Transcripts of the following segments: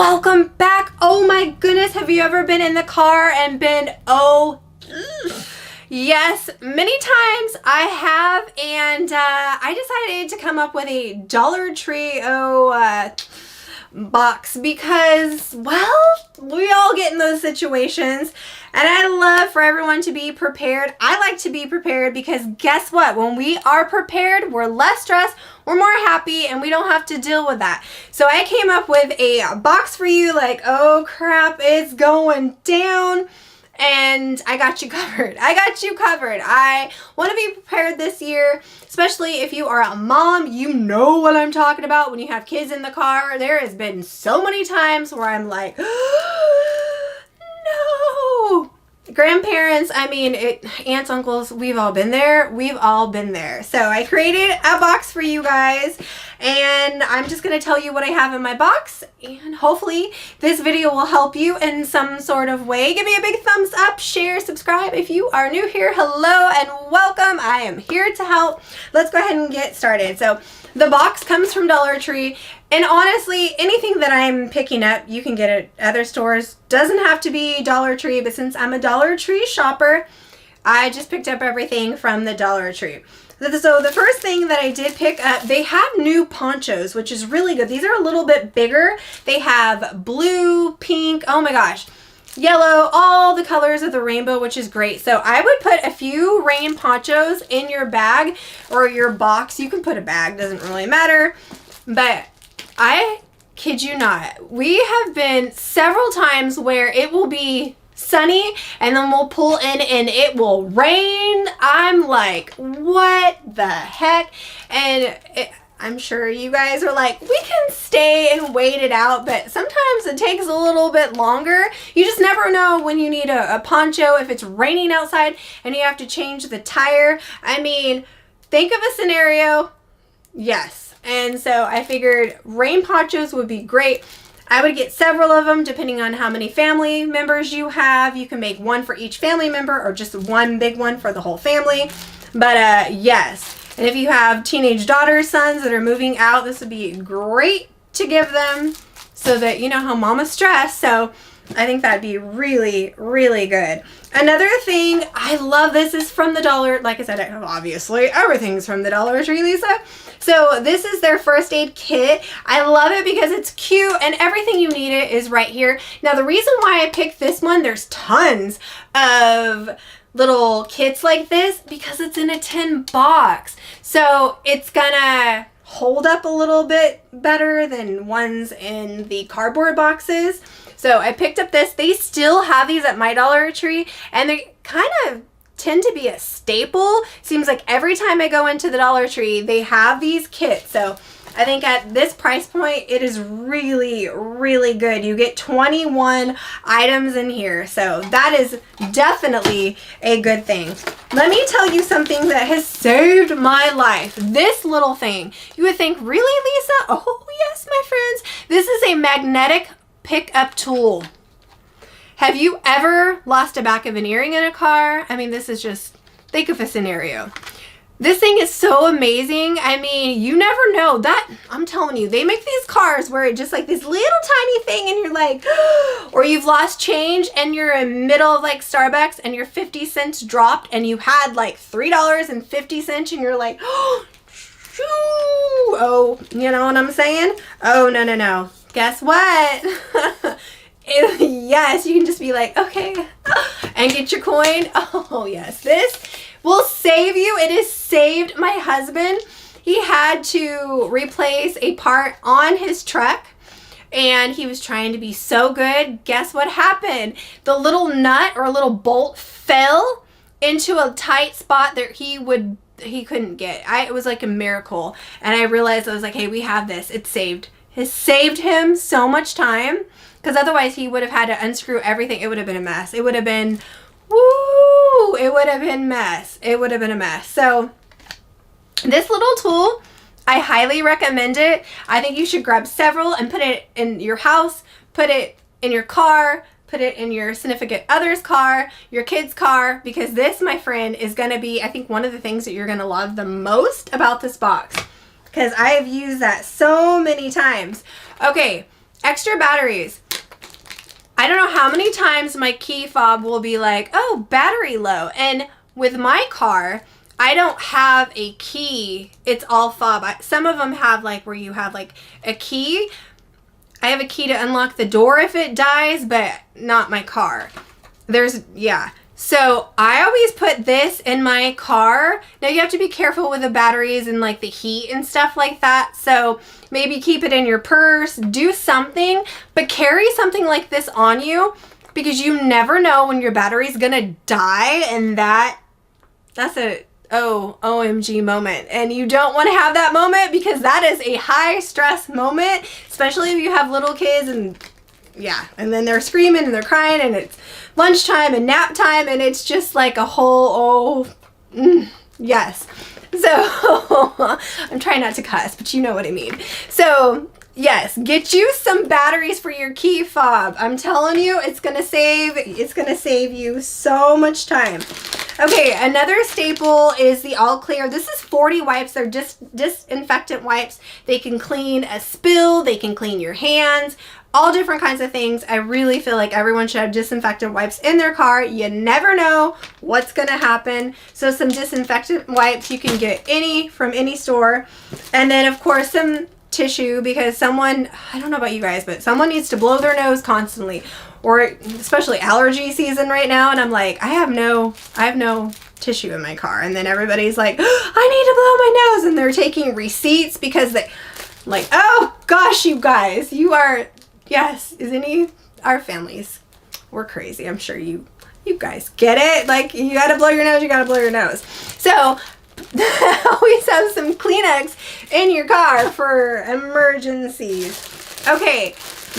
Welcome back. Oh my goodness, have you ever been in the car and been, yes, many times I have, and I decided to come up with a Dollar Tree box because, well, we all get in those situations, and I love for everyone to be prepared. I like to be prepared because guess what? When we are prepared, we're less stressed, we're more happy, and we don't have to deal with that. So I came up with a box for you, like, oh crap, it's going down. And I got you covered. I got you covered. I want to be prepared this year, especially if you are a mom. You know what I'm talking about when you have kids in the car. There has been so many times where I'm like, no. Grandparents, I mean, aunts, uncles, we've all been there. We've all been there. So I created a box for you guys, and I'm just going to tell you what I have in my box, and hopefully this video will help you in some sort of way. Give me a big thumbs up, share, subscribe. If you are new here, hello and welcome. I am here to help. Let's go ahead and get started. So the box comes from Dollar Tree. And honestly, anything that I'm picking up, you can get at other stores. Doesn't have to be Dollar Tree, but since I'm a Dollar Tree shopper, I just picked up everything from the Dollar Tree. So the first thing that I did pick up, they have new ponchos, which is really good. These are a little bit bigger. They have blue, pink, oh my gosh, yellow, all the colors of the rainbow, which is great. So I would put a few rain ponchos in your bag or your box. You can put a bag, doesn't really matter, but I kid you not, we have been several times where it will be sunny and then we'll pull in and it will rain. I'm like, what the heck? And I'm sure you guys are like, we can stay and wait it out, but sometimes it takes a little bit longer. You just never know when you need a poncho, if it's raining outside and you have to change the tire. I mean, think of a scenario. Yes. And so I figured rain ponchos would be great. I would get several of them depending on how many family members you have. You can make one for each family member or just one big one for the whole family. But yes, and if you have teenage daughters, sons that are moving out, this would be great to give them so that you know how mama's stressed. So I think that'd be really, really good. Another thing, I love this, is from the Dollar, like I said, obviously everything's from the Dollar Tree, Lisa. So this is their first aid kit. I love it because it's cute and everything you need it is right here. Now the reason why I picked this one, there's tons of little kits like this because it's in a tin box. So it's gonna hold up a little bit better than ones in the cardboard boxes. So I picked up this. They still have these at my Dollar Tree, and they kind of tend to be a staple. Seems like every time I go into the Dollar Tree, they have these kits. So I think at this price point, it is really, really good. You get 21 items in here. So that is definitely a good thing. Let me tell you something that has saved my life. This little thing. You would think, really, Lisa? Oh, yes, my friends. This is a magnetic pickup tool. Have you ever lost a back of an earring in a car? I mean, this is just, think of a scenario. This thing is so amazing. I mean, you never know. That, I'm telling you, they make these cars where it's just like this little tiny thing and you're like, or you've lost change and you're in middle of like Starbucks and your 50 cents dropped and you had like $3.50 and you're like, oh, you know what I'm saying? Oh, no, no, no. Guess what? Yes, you can just be like, okay, and get your coin. Oh, yes. This will save you. It has saved my husband. He had to replace a part on his truck, and he was trying to be so good. Guess what happened? The little nut or little bolt fell into a tight spot that he couldn't get. It was like a miracle. And I realized, I was like, hey, we have this. It's saved. It saved him so much time, because otherwise he would have had to unscrew everything. It would have been a mess. It would have been, woo, it would have been mess. It would have been a mess. So this little tool, I highly recommend it. I think you should grab several and put it in your house, put it in your car, put it in your significant other's car, your kid's car, because this, my friend, is going to be, I think, one of the things that you're going to love the most about this box, because I have used that so many times. Okay, extra batteries. I don't know how many times my key fob will be like, oh, battery low. And with my car, I don't have a key. It's all fob. Some of them have like where you have like a key. I have a key to unlock the door if it dies, but not my car. Yeah. So I always put this in my car. Now you have to be careful with the batteries and like the heat and stuff like that. So maybe keep it in your purse, do something, but carry something like this on you because you never know when your battery's gonna die, and that's a OMG moment. And you don't want to have that moment because that is a high stress moment, especially if you have little kids and yeah, and then they're screaming and they're crying and it's lunchtime and nap time and it's just like a whole, yes. So I'm trying not to cuss, but you know what I mean. So yes, get you some batteries for your key fob. I'm telling you, it's gonna save you so much time. Okay, another staple is the All Clear. This is 40 wipes. They're just disinfectant wipes. They can clean a spill, they can clean your hands, all different kinds of things. I really feel like everyone should have disinfectant wipes in their car. You never know what's gonna happen. So some disinfectant wipes, you can get from any store. And then of course some tissue, because someone, I don't know about you guys, but someone needs to blow their nose constantly, or especially allergy season right now. And I'm like, I have no tissue in my car. And then everybody's like, I need to blow my nose. And they're taking receipts because they like, oh gosh, you guys, you are, yes, our families, we're crazy. I'm sure you guys get it. Like, you gotta blow your nose, you gotta blow your nose. So always have some Kleenex in your car for emergencies. Okay,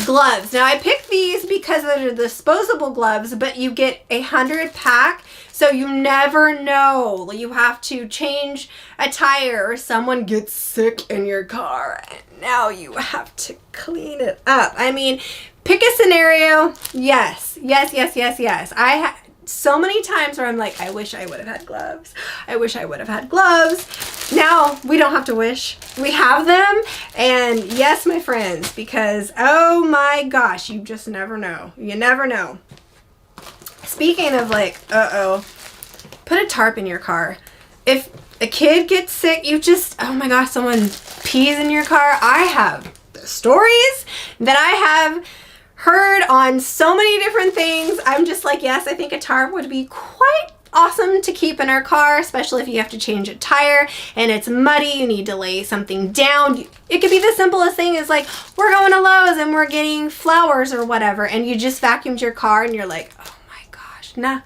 gloves. Now I picked these because they're disposable gloves, but you get 100 pack, so you never know. You have to change a tire or someone gets sick in your car and now you have to clean it up. I mean, pick a scenario. Yes. I had so many times where I'm like, I wish I would have had gloves. I wish I would have had gloves. Now we don't have to wish. We have them. And yes, my friends, because oh my gosh, you just never know. You never know. Speaking of like, put a tarp in your car. If a kid gets sick, you just, oh my gosh, someone pees in your car. I have the stories that I have heard on so many different things. I'm just like, yes, I think a tarp would be quite awesome to keep in our car, especially if you have to change a tire and it's muddy, you need to lay something down. It could be the simplest thing is like, we're going to Lowe's and we're getting flowers or whatever, and you just vacuumed your car and you're like, oh my gosh, nah.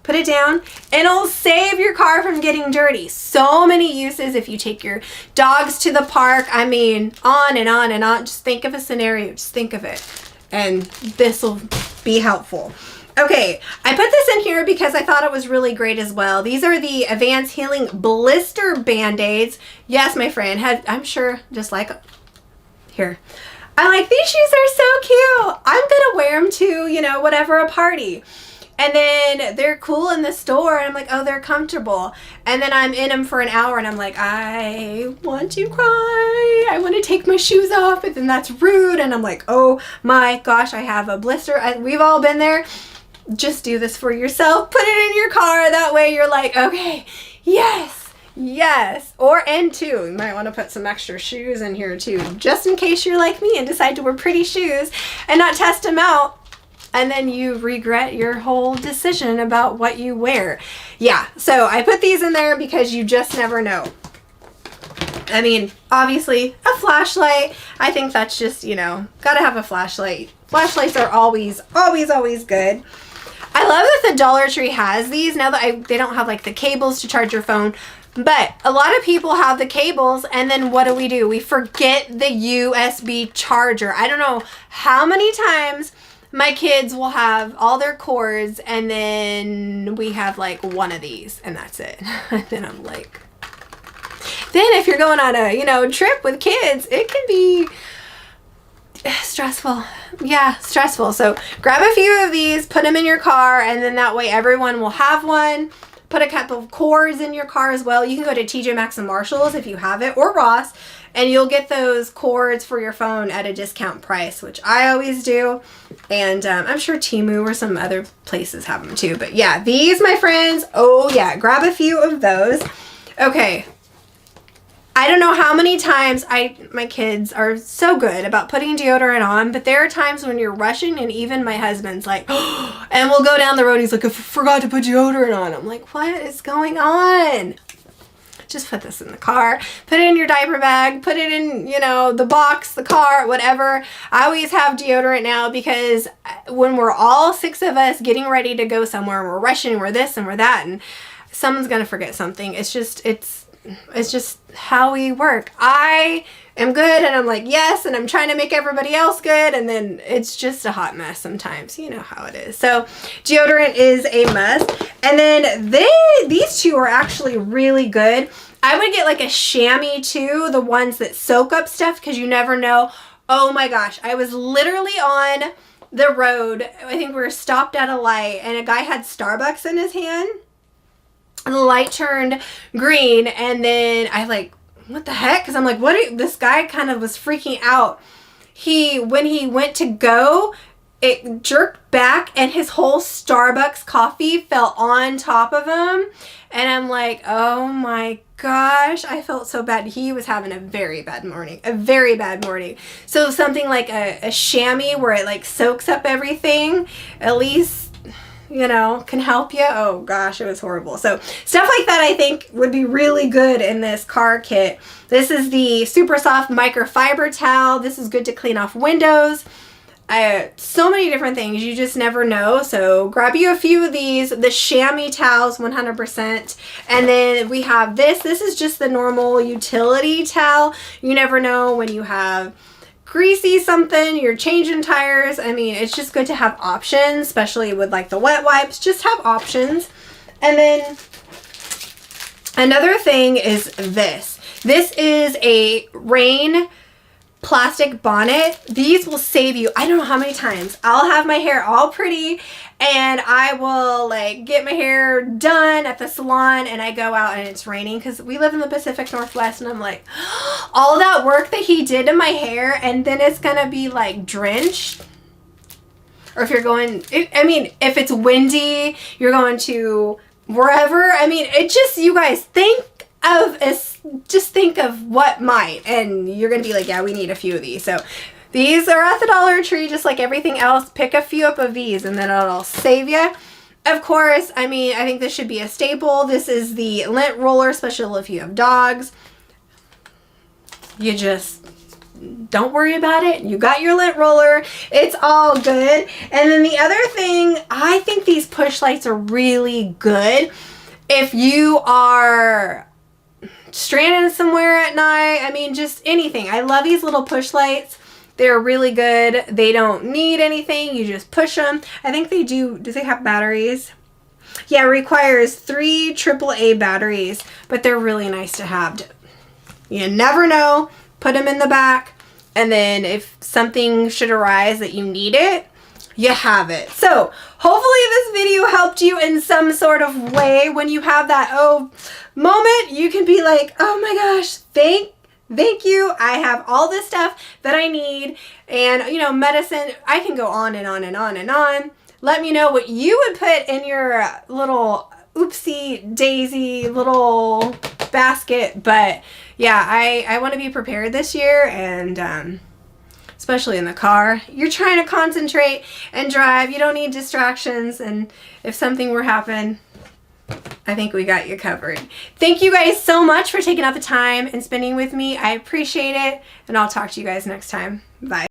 Put it down. It'll save your car from getting dirty. So many uses if you take your dogs to the park. I mean, on and on and on. Just think of a scenario. Just think of it. And this will be helpful. Okay, I put this in here because I thought it was really great as well. These are the Advanced Healing Blister Band-Aids. Yes, my friend, I'm sure, just like, here. I like these shoes, are so cute. I'm gonna wear them to, whatever, a party. And then they're cool in the store, and I'm like, oh, they're comfortable. And then I'm in them for an hour, and I'm like, I want to cry. I want to take my shoes off, but then that's rude. And I'm like, oh my gosh, I have a blister. We've all been there. Just do this for yourself. Put it in your car. That way you're like, okay, yes. And too, you might want to put some extra shoes in here too, just in case you're like me and decide to wear pretty shoes and not test them out. And then you regret your whole decision about what you wear. Yeah, so I put these in there because you just never know. I mean, obviously, a flashlight. I think that's just, gotta have a flashlight. Flashlights are always good. I love that the Dollar Tree has these. Now that they don't have like the cables to charge your phone. But a lot of people have the cables, and then what do? We forget the USB charger. I don't know how many times my kids will have all their cords, and then we have like one of these, and that's it. And then I'm like, then if you're going on a, trip with kids, it can be stressful. Yeah, stressful. So grab a few of these, put them in your car, and then that way everyone will have one. put a couple of cords in your car as well. You can go to TJ Maxx and Marshalls if you have it, or Ross, and you'll get those cords for your phone at a discount price, which I always do. And I'm sure Temu or some other places have them too. But yeah, these, my friends, oh yeah, grab a few of those. Okay. I don't know how many times my kids are so good about putting deodorant on, but there are times when you're rushing, and even my husband's like, oh, and we'll go down the road. He's like, I forgot to put deodorant on. I'm like, what is going on? Just put this in the car, put it in your diaper bag, put it in, you know, the box, the car, whatever. I always have deodorant now because when we're all 6 of us getting ready to go somewhere, and we're rushing, we're this and we're that, and someone's going to forget something. It's just how we work. I am good, and I'm like, yes, and I'm trying to make everybody else good, and then it's just a hot mess sometimes. You know how it is. So deodorant is a must. And then these two are actually really good. I would get like a chamois too, the ones that soak up stuff, because you never know. Oh my gosh, I was literally on the road. I think we were stopped at a light, and a guy had Starbucks in his hand. And the light turned green, and then I like, what the heck? Because I'm like, this guy kind of was freaking out. When he went to go, it jerked back, and his whole Starbucks coffee fell on top of him. And I'm like, oh my gosh, I felt so bad. He was having a very bad morning, So something like a chamois where it like soaks up everything, at least, you know, can help you. Oh gosh, it was horrible. So stuff like that I think would be really good in this car kit. This is the super soft microfiber towel. This is good to clean off windows. So many different things, you just never know. So grab you a few of these. The chamois towels, 100%. And then we have this. This is just the normal utility towel. You never know when you have greasy something, you're changing tires. I mean, it's just good to have options, especially with like the wet wipes. Just have options. And then another thing is this. This is a rain plastic bonnet. These will save you, I don't know how many times I'll have my hair all pretty, and I will like get my hair done at the salon, and I go out and it's raining because we live in the Pacific Northwest, and I'm like, all that work that he did to my hair, and then it's gonna be like drenched. Or if you're going, if it's windy, you're going to wherever. I mean, it just, you guys just think of what might, and you're gonna be like, yeah, we need a few of these. So these are at the Dollar Tree, just like everything else. Pick a few up of these, and then it'll save you. Of course, I mean, I think this should be a staple. This is the lint roller, especially if you have dogs. You just don't worry about it. You got your lint roller. It's all good. And then the other thing, I think these push lights are really good if you are stranded somewhere at night. I mean, just anything. I love these little push lights. They're really good. They don't need anything. You just push them. I think they do. Do they have batteries? Yeah, it requires 3 AAA batteries, but they're really nice to have. You never know. Put them in the back, and then if something should arise that you need it, you have it. So hopefully this video helped you in some sort of way. When you have that moment, you can be like, oh my gosh, thank you. I have all this stuff that I need. And you know, medicine, I can go on and on and on and on. Let me know what you would put in your little oopsie daisy little basket. But yeah, I want to be prepared this year, and especially in the car. You're trying to concentrate and drive. You don't need distractions, and if something were to happen, I think we got you covered. Thank you guys so much for taking out the time and spending with me. I appreciate it, and I'll talk to you guys next time. Bye.